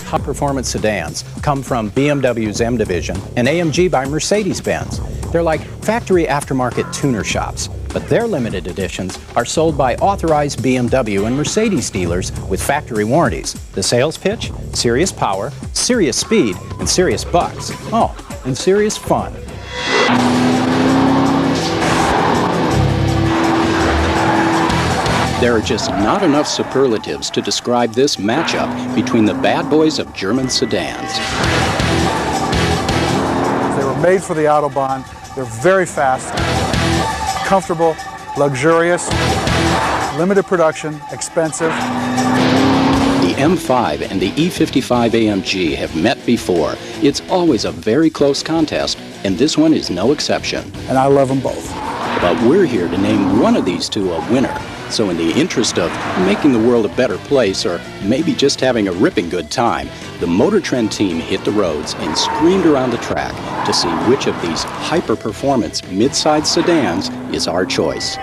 high-performance sedans come from BMW's M division and AMG by Mercedes-Benz. They're like factory aftermarket tuner shops, but their limited editions are sold by authorized BMW and Mercedes dealers with factory warranties. The sales pitch? Serious power, serious speed, and serious bucks. Oh, and serious fun. There are just not enough superlatives to describe this matchup between the bad boys of German sedans. They were made for the Autobahn. They're very fast, comfortable, luxurious, limited production, expensive. The M5 and the E55 AMG have met before. It's always a very close contest, and this one is no exception. And I love them both. But we're here to name one of these two a winner. So in the interest of making the world a better place, or maybe just having a ripping good time, the MotorTrend team hit the roads and screamed around the track to see which of these hyper-performance mid-size sedans is our choice.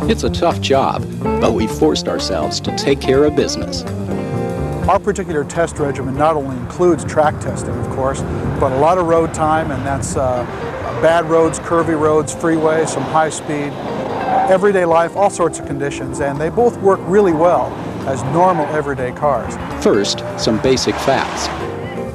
It's a tough job, but we forced ourselves to take care of business. Our particular test regimen not only includes track testing, of course, but a lot of road time, and that's bad roads, curvy roads, freeways, some high speed, everyday life, all sorts of conditions, and they both work really well as normal everyday cars. First, some basic facts.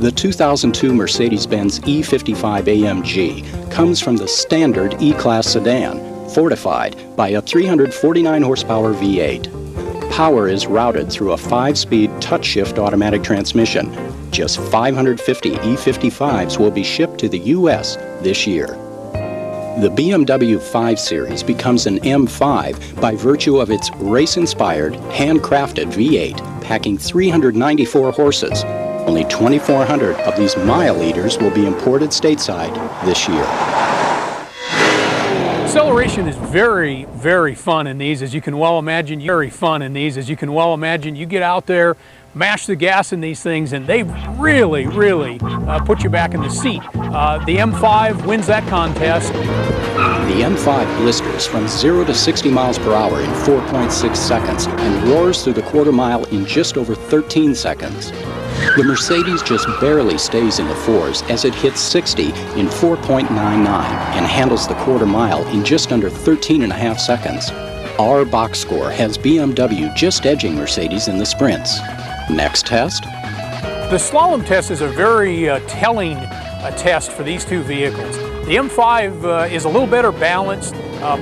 The 2002 Mercedes-Benz E55 AMG comes from the standard E-Class sedan, fortified by a 349 horsepower V8. Power is routed through a 5-speed touch-shift automatic transmission. Just 550 E55s will be shipped to the U.S. this year. The BMW 5 Series becomes an M5 by virtue of its race-inspired, handcrafted V8 packing 394 horses. Only 2,400 of these mile-liters will be imported stateside this year. Acceleration is very, very fun in these, as you can well imagine. You get out there, mash the gas in these things, and they really, really put you back in the seat. The M5 wins that contest. The M5 blisters from 0 to 60 miles per hour in 4.6 seconds and roars through the quarter mile in just over 13 seconds. The Mercedes just barely stays in the fours as it hits 60 in 4.99 and handles the quarter mile in just under 13.5 seconds. Our box score has BMW just edging Mercedes in the sprints. Next test. The slalom test is a very telling test for these two vehicles. The M5 is a little better balanced,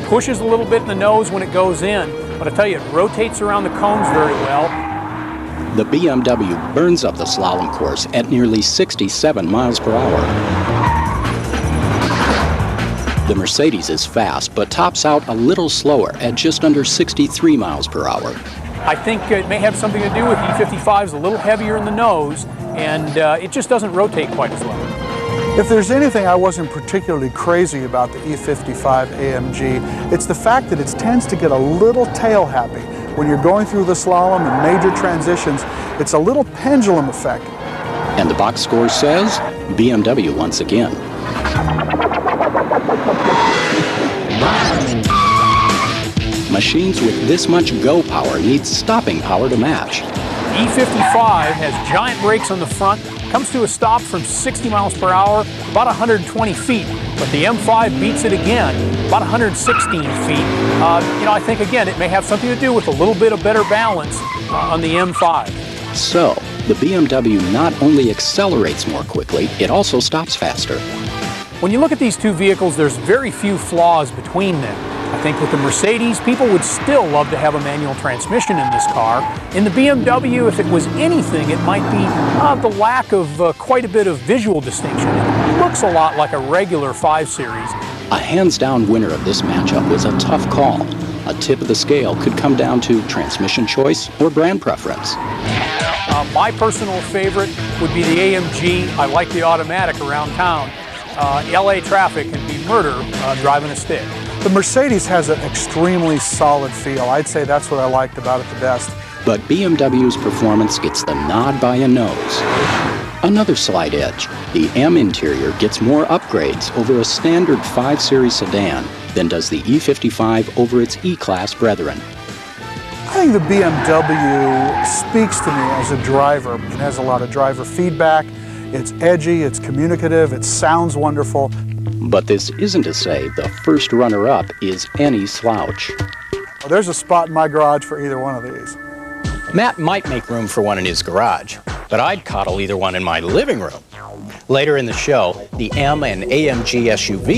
pushes a little bit in the nose when it goes in, but I tell you, it rotates around the cones very well. The BMW burns up the slalom course at nearly 67 miles per hour. The Mercedes is fast, but tops out a little slower at just under 63 miles per hour. I think it may have something to do with E55's a little heavier in the nose, and it just doesn't rotate quite as well. If there's anything I wasn't particularly crazy about the E55 AMG, it's the fact that it tends to get a little tail happy. When you're going through the slalom and major transitions, it's a little pendulum effect. And the box score says BMW once again. Machines with this much go power need stopping power to match. E55 has giant brakes on the front, comes to a stop from 60 miles per hour, about 120 feet. But the M5 beats it again, about 116 feet. I think, again, it may have something to do with a little bit of better balance on the M5. So, the BMW not only accelerates more quickly, it also stops faster. When you look at these two vehicles, there's very few flaws between them. I think with the Mercedes, people would still love to have a manual transmission in this car. In the BMW, if it was anything, it might be the lack of quite a bit of visual distinction. It looks a lot like a regular 5 Series. A hands-down winner of this matchup was a tough call. A tip of the scale could come down to transmission choice or brand preference. My personal favorite would be the AMG. I like the automatic around town. LA traffic can be murder driving a stick. The Mercedes has an extremely solid feel. I'd say that's what I liked about it the best. But BMW's performance gets the nod by a nose. Another slight edge, the M interior gets more upgrades over a standard 5 Series sedan than does the E55 over its E-Class brethren. think the BMW speaks to me as a driver. It has a lot of driver feedback. It's edgy, it's communicative, it sounds wonderful. But this isn't to say the first runner-up is any slouch. There's a spot in my garage for either one of these. Matt might make room for one in his garage, but I'd coddle either one in my living room. Later in the show, the M and AMG SUV